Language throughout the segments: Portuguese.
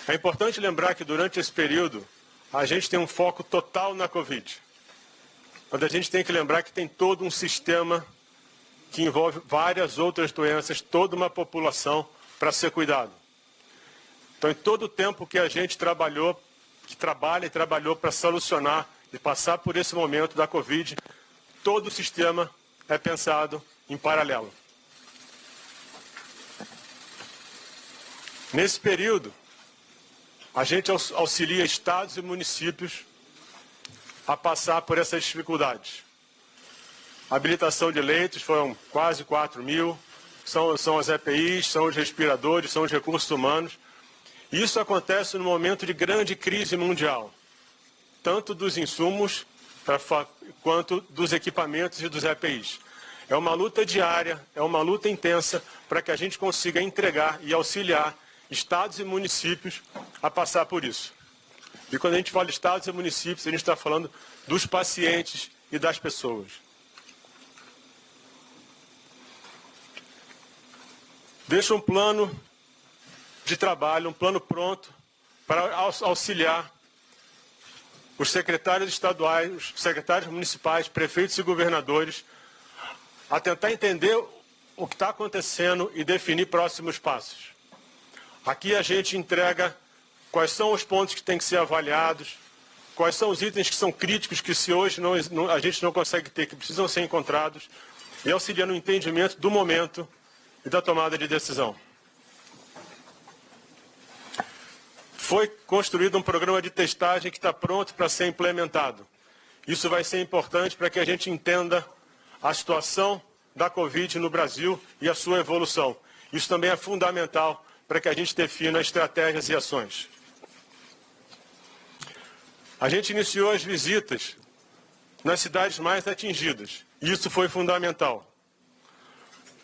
É importante lembrar que durante esse período a gente tem um foco total na Covid. Mas a gente tem que lembrar que tem todo um sistema que envolve várias outras doenças, toda uma população para ser cuidado. Então, em todo o tempo que a gente trabalhou, que trabalha e trabalhou para solucionar e passar por esse momento da Covid, todo o sistema é pensado em paralelo. Nesse período, a gente auxilia estados e municípios a passar por essas dificuldades. A habilitação de leitos foram quase 4 mil, são as EPIs, são os respiradores, são os recursos humanos. Isso acontece no momento de grande crise mundial, tanto dos insumos quanto dos equipamentos e dos EPIs. É uma luta diária, é uma luta intensa para que a gente consiga entregar e auxiliar estados e municípios a passar por isso. E quando a gente fala estados e municípios, a gente está falando dos pacientes e das pessoas. Deixa um plano de trabalho, um plano pronto para auxiliar os secretários estaduais, os secretários municipais, prefeitos e governadores a tentar entender o que está acontecendo e definir próximos passos. Aqui a gente entrega quais são os pontos que têm que ser avaliados, quais são os itens que são críticos, que se hoje a gente não consegue ter, que precisam ser encontrados, e auxiliando o entendimento do momento e da tomada de decisão. Foi construído um programa de testagem que está pronto para ser implementado. Isso vai ser importante para que a gente entenda a situação da Covid no Brasil e a sua evolução. Isso também é fundamental para que a gente defina estratégias e ações. A gente iniciou as visitas nas cidades mais atingidas. Isso foi fundamental.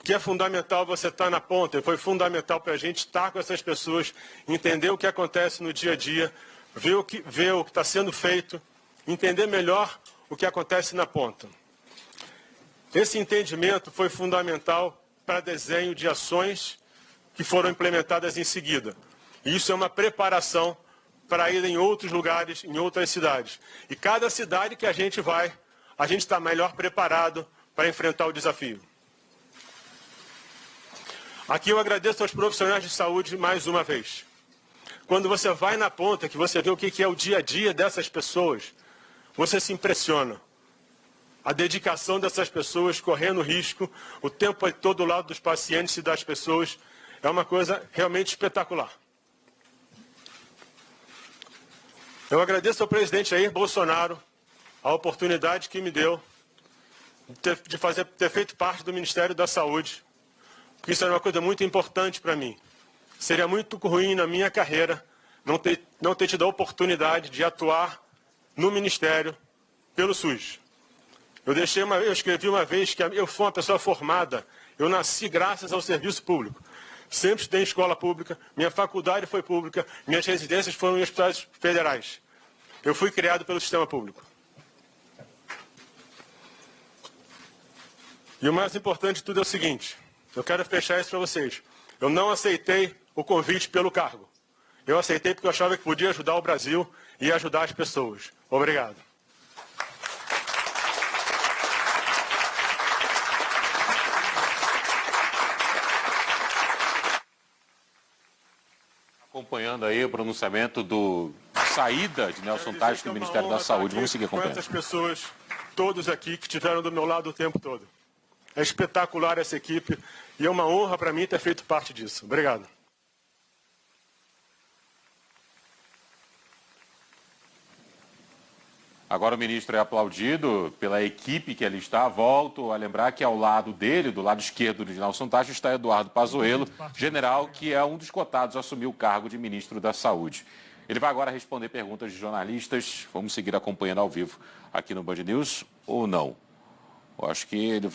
Que é fundamental você estar na ponta, foi fundamental para a gente estar com essas pessoas, entender o que acontece no dia a dia, ver o que está sendo feito, entender melhor o que acontece na ponta. Esse entendimento foi fundamental para desenho de ações que foram implementadas em seguida. E isso é uma preparação para ir em outros lugares, em outras cidades. E cada cidade que a gente vai, a gente está melhor preparado para enfrentar o desafio. Aqui eu agradeço aos profissionais de saúde mais uma vez. Quando você vai na ponta, que você vê o que é o dia a dia dessas pessoas, você se impressiona. A dedicação dessas pessoas correndo risco, o tempo todo ao lado dos pacientes e das pessoas, é uma coisa realmente espetacular. Eu agradeço ao presidente Jair Bolsonaro a oportunidade que me deu de ter feito parte do Ministério da Saúde. Isso era uma coisa muito importante para mim. Seria muito ruim na minha carreira não ter tido a oportunidade de atuar no Ministério pelo SUS. Eu escrevi uma vez que eu fui uma pessoa formada, eu nasci graças ao serviço público. Sempre estudei em escola pública, minha faculdade foi pública, minhas residências foram em hospitais federais. Eu fui criado pelo sistema público. E o mais importante de tudo é o seguinte, eu quero fechar isso para vocês. Eu não aceitei o convite pelo cargo. Eu aceitei porque eu achava que podia ajudar o Brasil e ajudar as pessoas. Obrigado. Acompanhando aí o pronunciamento do saída de Nelson Taixe do Ministério da Saúde. Vamos seguir acompanhando. Com essas pessoas, todos aqui que estiveram do meu lado o tempo todo. É espetacular essa equipe e é uma honra para mim ter feito parte disso. Obrigado. Agora o ministro é aplaudido pela equipe que ali está. Volto a lembrar que ao lado dele, do lado esquerdo de Nelson Taixe, está Eduardo Pazuello, general que é um dos cotados a assumir o cargo de ministro da Saúde. Ele vai agora responder perguntas de jornalistas. Vamos seguir acompanhando ao vivo aqui no Band News ou não? Eu acho que ele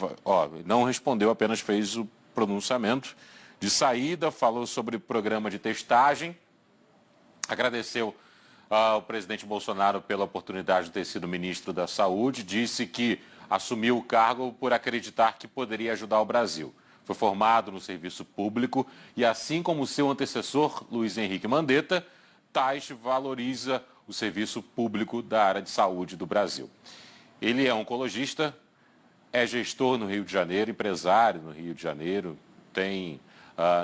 não respondeu, apenas fez o pronunciamento de saída, falou sobre o programa de testagem, agradeceu ao presidente Bolsonaro pela oportunidade de ter sido ministro da Saúde, disse que assumiu o cargo por acreditar que poderia ajudar o Brasil. Foi formado no serviço público e, assim como seu antecessor, Luiz Henrique Mandetta, Taixe valoriza o serviço público da área de saúde do Brasil. Ele é oncologista, é gestor no Rio de Janeiro, empresário no Rio de Janeiro, tem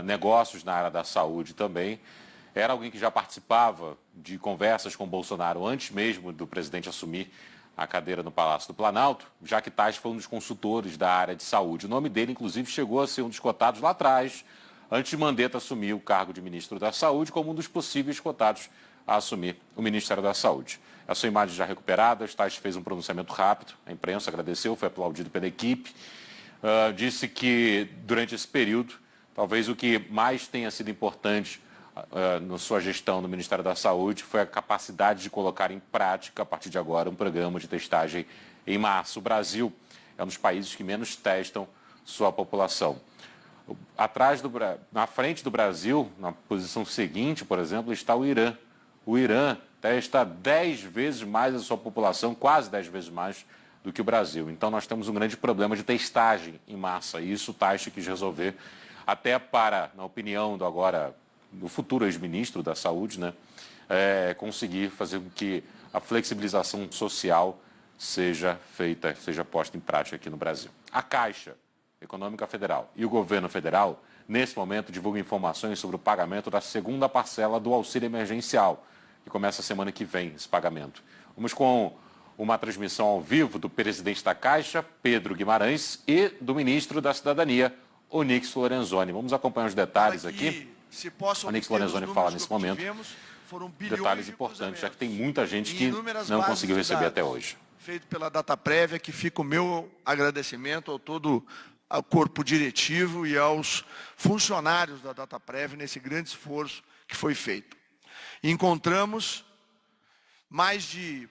negócios na área da saúde também. Era alguém que já participava de conversas com Bolsonaro antes mesmo do presidente assumir a cadeira no Palácio do Planalto, já que Taixe foi um dos consultores da área de saúde. O nome dele, inclusive, chegou a ser um dos cotados lá atrás, antes de Mandetta assumir o cargo de ministro da Saúde, como um dos possíveis cotados a assumir o Ministério da Saúde. A sua imagem já recuperada, Taixe fez um pronunciamento rápido, a imprensa agradeceu, foi aplaudido pela equipe, disse que durante esse período, talvez o que mais tenha sido importante na sua gestão no Ministério da Saúde foi a capacidade de colocar em prática, a partir de agora, um programa de testagem em massa. O Brasil é um dos países que menos testam sua população. Na frente do Brasil, na posição seguinte, por exemplo, está o Irã. O Irã testa 10 vezes mais a sua população, quase 10 vezes mais do que o Brasil. Então nós temos um grande problema de testagem em massa. E isso o Taixe quis resolver, até para, na opinião do futuro ex-ministro da Saúde, né, conseguir fazer com que a flexibilização social seja feita, seja posta em prática aqui no Brasil. A Caixa Econômica Federal e o governo federal, nesse momento, divulgam informações sobre o pagamento da segunda parcela do auxílio emergencial, que começa a semana que vem, esse pagamento. Vamos com uma transmissão ao vivo do presidente da Caixa, Pedro Guimarães, e do ministro da Cidadania, Onyx Lorenzoni. Vamos acompanhar os detalhes aqui. Onyx Lorenzoni fala nesse momento. Detalhes importantes, já que tem muita gente que não conseguiu receber até hoje. Feito pela Dataprévia, que fica o meu agradecimento ao todo ao corpo diretivo e aos funcionários da Dataprévia nesse grande esforço que foi feito. Encontramos mais de